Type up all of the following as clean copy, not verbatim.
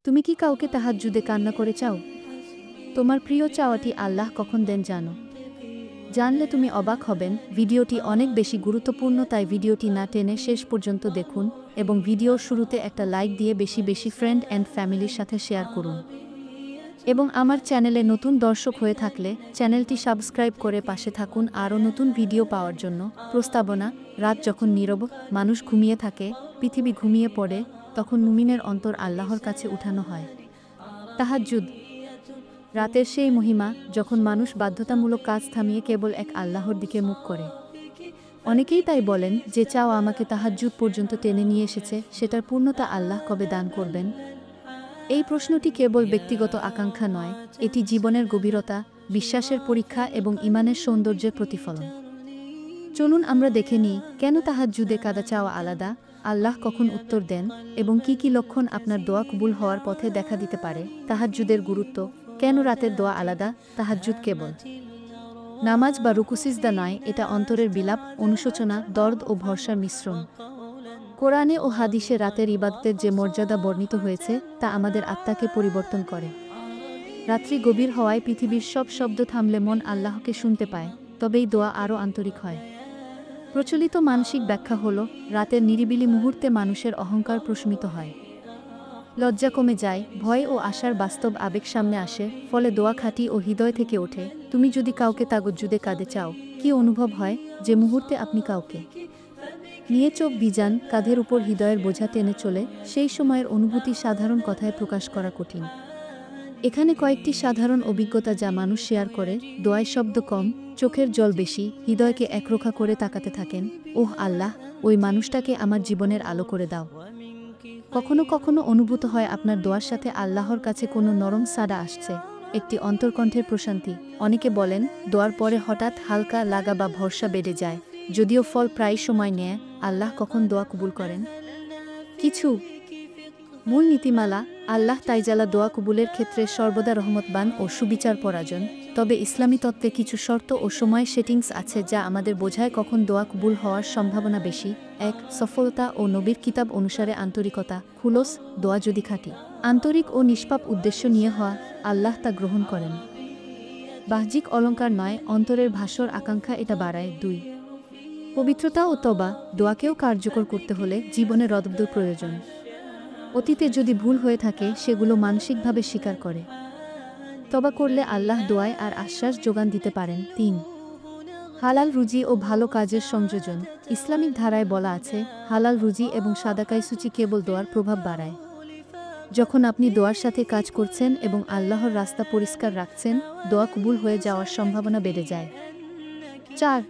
তুমি কি কাউকে তাহাজ্জুদে কান্না করে চাও? তোমার প্রিয় চাওয়াটি আল্লাহ কখন দেন জানো? জানলে তুমি অবাক হবেন। ভিডিওটি অনেক বেশি গুরুত্বপূর্ণ, তাই ভিডিওটি না টেনে শেষ পর্যন্ত দেখুন এবং ভিডিওর শুরুতে একটা লাইক দিয়ে বেশি বেশি ফ্রেন্ড অ্যান্ড ফ্যামিলির সাথে শেয়ার করুন। এবং আমার চ্যানেলে নতুন দর্শক হয়ে থাকলে চ্যানেলটি সাবস্ক্রাইব করে পাশে থাকুন আরও নতুন ভিডিও পাওয়ার জন্য। প্রস্তাবনা: রাত যখন নীরব, মানুষ ঘুমিয়ে থাকে, পৃথিবী ঘুমিয়ে পড়ে, তখন মুমিনের অন্তর আল্লাহর কাছে উঠানো হয়। তাহাজ্জুদ রাতের সেই মহিমা, যখন মানুষ বাধ্যতামূলক কাজ থামিয়ে কেবল এক আল্লাহর দিকে মুখ করে। অনেকেই তাই বলেন, যে চাও আমাকে তাহাজ্জুদ পর্যন্ত টেনে নিয়ে এসেছে, সেটার পূর্ণতা আল্লাহ কবে দান করবেন? এই প্রশ্নটি কেবল ব্যক্তিগত আকাঙ্ক্ষা নয়, এটি জীবনের গভীরতা, বিশ্বাসের পরীক্ষা এবং ঈমানের সৌন্দর্যের প্রতিফলন। চলুন আমরা দেখে নিই, কেন তাহাজ্জুদে কাদা চাওয়া আলাদা, আল্লাহ কখন উত্তর দেন এবং কি কি লক্ষণ আপনার দোয়া কবুল হওয়ার পথে দেখা দিতে পারে। তাহাজ্জুদের গুরুত্ব: কেন রাতের দোয়া আলাদা? তাহাজ্জুদ কেবল নামাজ বা রুকুসিজদা নয়, এটা অন্তরের বিলাপ, অনুশোচনা, দর্দ ও ভরসার মিশ্রণ। কোরআনে ও হাদিসে রাতের ইবাদতের যে মর্যাদা বর্ণিত হয়েছে, তা আমাদের আত্মাকে পরিবর্তন করে। রাত্রি গভীর হওয়ায় পৃথিবীর সব শব্দ থামলে মন আল্লাহকে শুনতে পায়, তবেই দোয়া আরও আন্তরিক হয়। প্রচলিত মানসিক ব্যাখ্যা হল, রাতের নিরিবিলি মুহূর্তে মানুষের অহংকার প্রশমিত হয়, লজ্জা কমে যায়, ভয় ও আশার বাস্তব আবেগ সামনে আসে, ফলে দোয়া খাঁটি ও হৃদয় থেকে ওঠে। তুমি যদি কাউকে তাহাজ্জুদে কাঁদে চাও, কি অনুভব হয়? যে মুহূর্তে আপনি কাউকে নিয়ে চোখ ভিজান, কাঁধের উপর হৃদয়ের বোঝা টেনে চলে, সেই সময়ের অনুভূতি সাধারণ কথায় প্রকাশ করা কঠিন। এখানে কয়েকটি সাধারণ অভিজ্ঞতা যা মানুষ শেয়ার করে। দোয়ায় শব্দ কম, চোখের জল বেশি, হৃদয়কে একরোখা করে তাকাতে থাকেন। ওহ আল্লাহ, ওই মানুষটাকে আমার জীবনের আলো করে দাও। কখনো কখনো অনুভূত হয় আপনার দোয়ার সাথে আল্লাহর কাছে কোনো নরম সাড়া আসছে, একটি অন্তর্কণ্ঠের প্রশান্তি। অনেকে বলেন, দোয়ার পরে হঠাৎ হালকা লাগা বা ভরসা বেড়ে যায়, যদিও ফল প্রায় সময় নেয়। আল্লাহ কখন দোয়া কবুল করেন? কিছু মূল নীতিমালা: আল্লাহ তাইজালা দোয়া কবুলের ক্ষেত্রে সর্বদা রহমতবান ও সুবিচার পরায়ণ। তবে ইসলামী তত্ত্বে কিছু শর্ত ও সময় সেটিংস আছে যা আমাদের বোঝায় কখন দোয়া কবুল হওয়ার সম্ভাবনা বেশি। ১. সফলতা ও নবীর কিতাব অনুসারে আন্তরিকতা। খুলস: দোয়া যদি খাঁটি, আন্তরিক ও নিষ্পাপ উদ্দেশ্য নিয়ে হওয়া, আল্লাহ তা গ্রহণ করেন। বাহ্যিক অলঙ্কার নয়, অন্তরের ভাস্বর আকাঙ্ক্ষা এটা বাড়ায়। ২. পবিত্রতা ও তওবা। দোয়াকেও কার্যকর করতে হলে জীবনে রদবদ প্রয়োজন। অতীতে যদি ভুল হয়ে থাকে, সেগুলো মানসিকভাবে স্বীকার করে তওবা করলে আল্লাহ দোয়ায় আর আশ্বাস যোগান দিতে পারেন। ৩. হালাল রুজি ও ভালো কাজের সংযোজন। ইসলামিক ধারায় বলা আছে, হালাল রুজি এবং সাদাকায় সূচি কেবল দোয়ার প্রভাব বাড়ায়। যখন আপনি দোয়ার সাথে কাজ করছেন এবং আল্লাহর রাস্তা পরিষ্কার রাখছেন, দোয়া কবুল হয়ে যাওয়ার সম্ভাবনা বেড়ে যায়। ৪.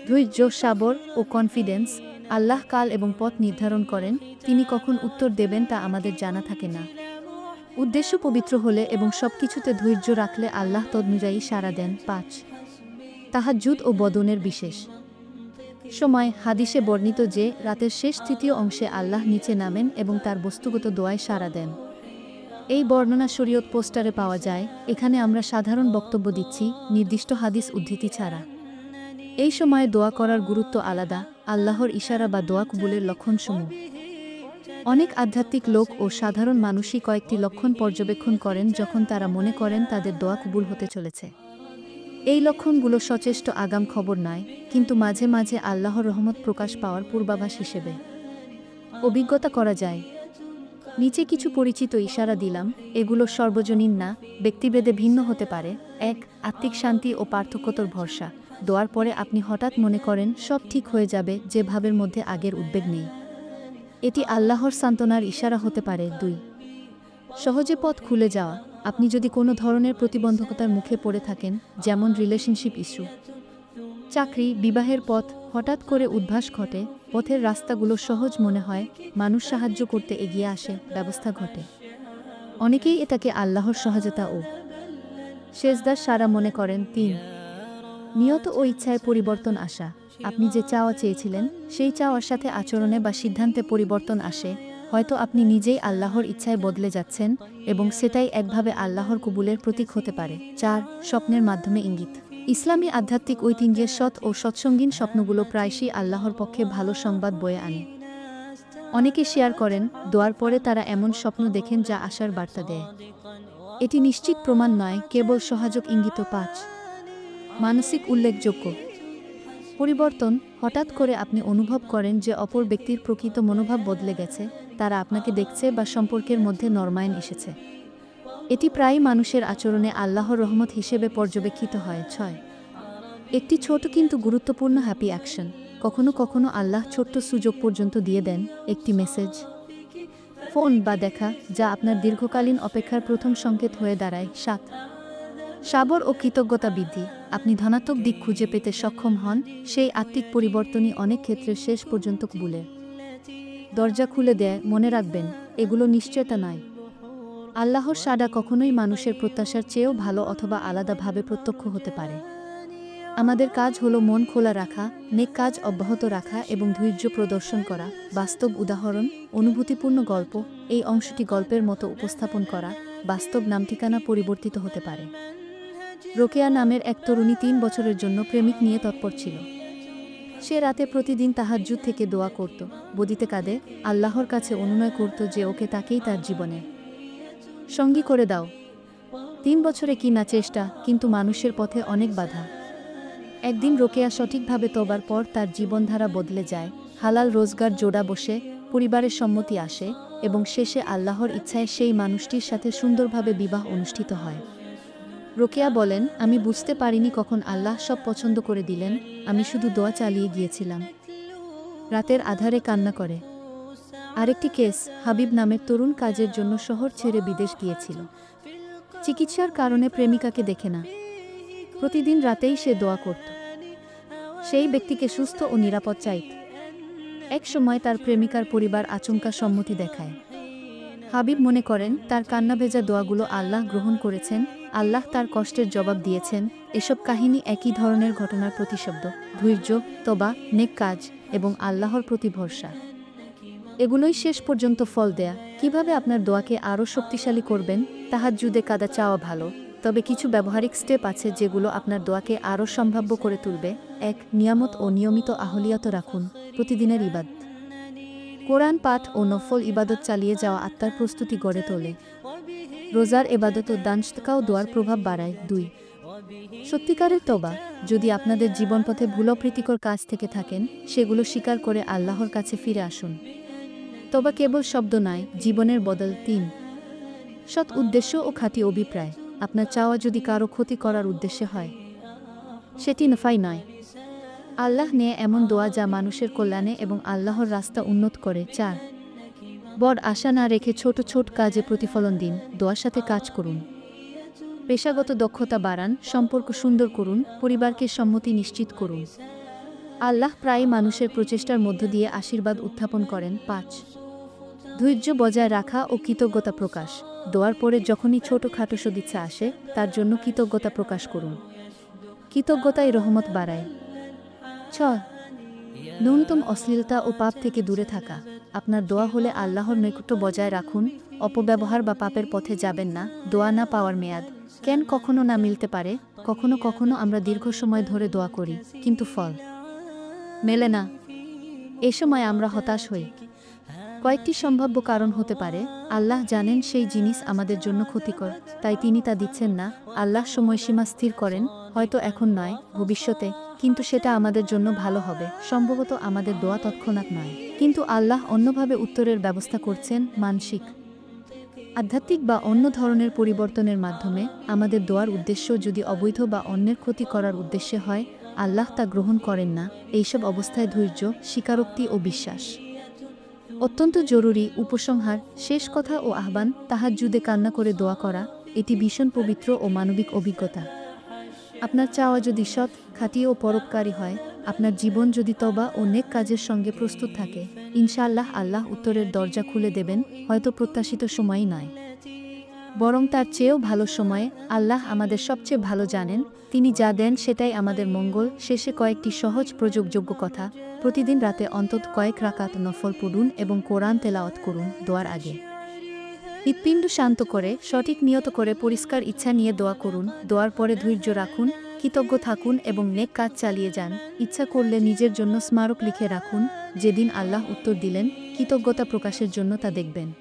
ধৈর্য, সাবর ও কনফিডেন্স। আল্লাহ কাল এবং পথ নির্ধারণ করেন, তিনি কখন উত্তর দেবেন তা আমাদের জানা থাকে না। উদ্দেশ্য পবিত্র হলে এবং সবকিছুতে ধৈর্য রাখলে আল্লাহ তদনুযায়ী সাড়া দেন। ৫. তাহাজ্জুদ ও বদনের বিশেষ সময়। হাদিসে বর্ণিত যে, রাতের শেষ তৃতীয় অংশে আল্লাহ নিচে নামেন এবং তার বস্তুগত দোয়ায় সাড়া দেন। এই বর্ণনা শরীয়ত পোস্টারে পাওয়া যায়। এখানে আমরা সাধারণ বক্তব্য দিচ্ছি, নির্দিষ্ট হাদিস উদ্ধৃতি ছাড়া। এই সময়ে দোয়া করার গুরুত্ব আলাদা, আল্লাহর ইশারা বা দোয়া কবুলের লক্ষণসমূহ। অনেক আধ্যাত্মিক লোক ও সাধারণ মানুষই কয়েকটি লক্ষণ পর্যবেক্ষণ করেন যখন তারা মনে করেন তাদের দোয়া কবুল হতে চলেছে। এই লক্ষণগুলো সচেষ্ট আগাম খবর নয়, কিন্তু মাঝে মাঝে আল্লাহর রহমত প্রকাশ পাওয়ার পূর্বাভাস হিসেবে অভিজ্ঞতা করা যায়। নিচে কিছু পরিচিত ইশারা দিলাম, এগুলো সর্বজনীন না, ব্যক্তিভেদে ভিন্ন হতে পারে। ১. আত্মিক শান্তি ও পার্থক্যতর ভরসা। দোয়ার পরে আপনি হঠাৎ মনে করেন সব ঠিক হয়ে যাবে, যে ভাবের মধ্যে আগের উদ্বেগ নেই। এটি আল্লাহর সান্ত্বনার ইশারা হতে পারে। ২. সহজে পথ খুলে যাওয়া। আপনি যদি কোনো ধরনের প্রতিবন্ধকতার মুখে পড়ে থাকেন, যেমন রিলেশনশিপ ইস্যু, চাকরি, বিবাহের পথ, হঠাৎ করে উদ্ভাস ঘটে, পথের রাস্তাগুলো সহজ মনে হয়, মানুষ সাহায্য করতে এগিয়ে আসে, ব্যবস্থা ঘটে। অনেকেই এটাকে আল্লাহর সহায়তা ও সেজদার সারা মনে করেন। ৩. নিয়ত ও ইচ্ছায় পরিবর্তন আসা। আপনি যে চাওয়া চেয়েছিলেন, সেই চাওয়ার সাথে আচরণে বা সিদ্ধান্তে পরিবর্তন আসে। হয়তো আপনি নিজেই আল্লাহর ইচ্ছায় বদলে যাচ্ছেন এবং সেটাই একভাবে আল্লাহর কবুলের প্রতীক হতে পারে। ৪. স্বপ্নের মাধ্যমে ইঙ্গিত। ইসলামী আধ্যাত্মিক ঐতিহ্যের সৎ ও সৎসঙ্গীন স্বপ্নগুলো প্রায়শই আল্লাহর পক্ষে ভালো সংবাদ বয়ে আনে। অনেকে শেয়ার করেন, দোয়ার পরে তারা এমন স্বপ্ন দেখেন যা আশার বার্তা দেয়। এটি নিশ্চিত প্রমাণ নয়, কেবল সহায়ক ইঙ্গিত। 5 মানসিক উল্লেখযোগ্য পরিবর্তন। হঠাৎ করে আপনি অনুভব করেন যে অপর ব্যক্তির প্রকৃত মনোভাব বদলে গেছে, তারা আপনাকে দেখছে বা সম্পর্কের মধ্যে নরমায়ন এসেছে। এটি প্রায়ই মানুষের আচরণে আল্লাহর রহমত হিসেবে পর্যবেক্ষিত হয়। 6 একটি ছোট কিন্তু গুরুত্বপূর্ণ হ্যাপি অ্যাকশন। কখনো কখনো আল্লাহ ছোট্ট সুযোগ পর্যন্ত দিয়ে দেন, একটি মেসেজ, ফোন বা দেখা, যা আপনার দীর্ঘকালীন অপেক্ষার প্রথম সংকেত হয়ে দাঁড়ায়। 7 সাবর ও কৃতজ্ঞতা বৃদ্ধি। আপনি ধনাত্মক দিক খুঁজে পেতে সক্ষম হন, সেই আত্মিক পরিবর্তনই অনেক ক্ষেত্রে শেষ পর্যন্ত কবুলের দরজা খুলে দেয়। মনে রাখবেন, এগুলো নিশ্চয়তা নয়। আল্লাহর সাড়া কখনোই মানুষের প্রত্যাশার চেয়েও ভালো অথবা আলাদাভাবে প্রত্যক্ষ হতে পারে। আমাদের কাজ হলো মন খোলা রাখা, নেক কাজ অব্যাহত রাখা এবং ধৈর্য প্রদর্শন করা। বাস্তব উদাহরণ, অনুভূতিপূর্ণ গল্প। এই অংশটি গল্পের মতো উপস্থাপন করা, বাস্তব নাম ঠিকানা পরিবর্তিত হতে পারে। রোকেয়া নামের এক তরুণী 3 বছরের জন্য প্রেমিক নিয়ে তৎপর ছিল। সে রাতে প্রতিদিন তাহাজ্জুদ থেকে দোয়া করত, বদিতে কাঁদে, আল্লাহর কাছে অনুনয় করত যে ওকে তাকেই তার জীবনে সঙ্গী করে দাও। 3 বছরে কি না চেষ্টা, কিন্তু মানুষের পথে অনেক বাধা। একদিন রোকেয়া সঠিকভাবে তওবার পর তার জীবনধারা বদলে যায়। হালাল রোজগার জোড়া বসে, পরিবারের সম্মতি আসে এবং শেষে আল্লাহর ইচ্ছায় সেই মানুষটির সাথে সুন্দরভাবে বিবাহ অনুষ্ঠিত হয়। রোকেয়া বলেন, আমি বুঝতে পারিনি কখন আল্লাহ সব পছন্দ করে দিলেন, আমি শুধু দোয়া চালিয়ে গিয়েছিলাম। রাতের আধারে কান্না করে। আরেকটি কেস, হাবিব নামের তরুণ কাজের জন্য শহর ছেড়ে বিদেশ গিয়েছিল। চিকিৎসার কারণে প্রেমিকাকে দেখে না। প্রতিদিন রাতেই সে দোয়া করত, সেই ব্যক্তিকে সুস্থ ও নিরাপদ চাইত। এক সময় তার প্রেমিকার পরিবার আচমকা সম্মতি দেখায়। হাবিব মনে করেন তার কান্না ভেজা দোয়াগুলো আল্লাহ গ্রহণ করেছেন, আল্লাহ তার কষ্টের জবাব দিয়েছেন। এসব কাহিনী একই ধরনের ঘটনার প্রতিশব্দ, ধৈর্য, তওবা, নেক কাজ এবং আল্লাহর প্রতি ভরসা। এগুলোই শেষ পর্যন্ত ফল দেয়া। কিভাবে আপনার দোয়াকে আরও শক্তিশালী করবেন? তাহাজ্জুদে কাদা চাওয়া ভালো, তবে কিছু ব্যবহারিক স্টেপ আছে যেগুলো আপনার দোয়াকে আরও সম্ভাব্য করে তুলবে। 1 নিয়ামত ও নিয়মিত আহলিয়ত রাখুন। প্রতিদিনের ইবাদত, কোরআন পাঠ ও নফল ইবাদত চালিয়ে যাওয়া আত্মার প্রস্তুতি গড়ে তোলে। রোজার ইবাদত ও দানশতকাও দোয়ার প্রভাব বাড়ায়। 2 সত্যিকারের তওবা। যদি আপনাদের জীবনপথে ভুল অপ্রীতিকর কাজ থেকে থাকেন, সেগুলো স্বীকার করে আল্লাহর কাছে ফিরে আসুন। তওবা কেবল শব্দ নয়, জীবনের বদল। 3 সৎ উদ্দেশ্য ও খাঁটি অভিপ্রায়। আপনার চাওয়া যদি কারো ক্ষতি করার উদ্দেশ্যে হয়, সেটি নফাই নয়। আল্লাহ নিয়ে এমন দোয়া যা মানুষের কল্যাণে এবং আল্লাহর রাস্তা উন্নত করে। 4 বড় আশা না রেখে ছোট ছোট কাজে প্রতিফলন দিন, দোয়ার সাথে কাজ করুন। পেশাগত দক্ষতা বাড়ান, সম্পর্ক সুন্দর করুন, পরিবারকে সম্মতি নিশ্চিত করুন। আল্লাহ প্রায় মানুষের প্রচেষ্টার মধ্য দিয়ে আশীর্বাদ উত্থাপন করেন। 5 ধৈর্য বজায় রাখা ও কৃতজ্ঞতা প্রকাশ। দোয়ার পরে যখনই ছোটখাটো সদিচ্ছা আসে, তার জন্য কৃতজ্ঞতা প্রকাশ করুন। কৃতজ্ঞতাই রহমত বাড়ায়। 6 ন্যূনতম অশ্লীলতা ও পাপ থেকে দূরে থাকা। আপনার দোয়া হলে আল্লাহর নৈকট্য বজায় রাখুন, অপব্যবহার বা পাপের পথে যাবেন না। দোয়া না পাওয়ার মেয়াদ কেন কখনো না মিলতে পারে। কখনো কখনো আমরা দীর্ঘ সময় ধরে দোয়া করি, কিন্তু ফল মেলে না। এ সময় আমরা হতাশ হই। কয়েকটি সম্ভাব্য কারণ হতে পারে। আল্লাহ জানেন সেই জিনিস আমাদের জন্য ক্ষতিকর, তাই তিনি তা দিচ্ছেন না। আল্লাহ সময়সীমা স্থির করেন, হয়তো এখন নয়, ভবিষ্যতে, কিন্তু সেটা আমাদের জন্য ভালো হবে। সম্ভবত আমাদের দোয়া তৎক্ষণাৎ নয়, কিন্তু আল্লাহ অন্যভাবে উত্তরের ব্যবস্থা করছেন। মানসিক, আধ্যাত্মিক বা অন্য ধরনের পরিবর্তনের মাধ্যমে। আমাদের দোয়ার উদ্দেশ্য যদি অবৈধ বা অন্যের ক্ষতি করার উদ্দেশ্যে হয়, আল্লাহ তা গ্রহণ করেন না। এইসব অবস্থায় ধৈর্য, স্বীকারোক্তি ও বিশ্বাস অত্যন্ত জরুরি। উপসংহার, শেষ কথা ও আহ্বান, তাহাজ্জুদে কান্না করে দোয়া করা, এটি ভীষণ পবিত্র ও মানবিক অভিজ্ঞতা। আপনার চাওয়া যদি সৎ, খাঁটি ও পরোপকারী হয়, আপনার জীবন যদি তওবা ও নেক কাজের সঙ্গে প্রস্তুত থাকে, ইনশাআল্লাহ আল্লাহ উত্তরের দরজা খুলে দেবেন। হয়তো প্রত্যাশিত সময়ই নয়, বরং তার চেয়েও ভালো সময়ে। আল্লাহ আমাদের সবচেয়ে ভালো জানেন, তিনি যা দেন সেটাই আমাদের মঙ্গল। শেষে কয়েকটি সহজ প্রয়োগযোগ্য কথা। প্রতিদিন রাতে অন্তত কয়েক রাকাত নফল পড়ুন এবং কোরআন তেলাওয়াত করুন। দোয়ার আগে হৃৎপিণ্ড শান্ত করে, সঠিক নিয়ত করে, পরিষ্কার ইচ্ছা নিয়ে দোয়া করুন। দোয়ার পরে ধৈর্য রাখুন, কৃতজ্ঞ থাকুন এবং নেক কাজ চালিয়ে যান। ইচ্ছা করলে নিজের জন্য স্মারক লিখে রাখুন, যেদিন আল্লাহ উত্তর দিলেন, কৃতজ্ঞতা প্রকাশের জন্য তা দেখবেন।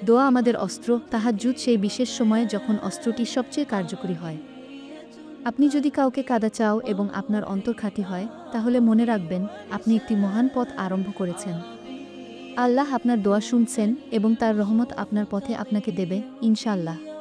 দোয়া আমাদের অস্ত্র, তাহাজ্জুদ সেই বিশেষ সময়ে যখন অস্ত্রটি সবচেয়ে কার্যকরী হয়। আপনি যদি কাউকে কাদা চাও এবং আপনার অন্তর খাঁটি হয়, তাহলে মনে রাখবেন, আপনি একটি মহান পথ আরম্ভ করেছেন। আল্লাহ আপনার দোয়া শুনছেন এবং তার রহমত আপনার পথে আপনাকে দেবে, ইনশাআল্লাহ।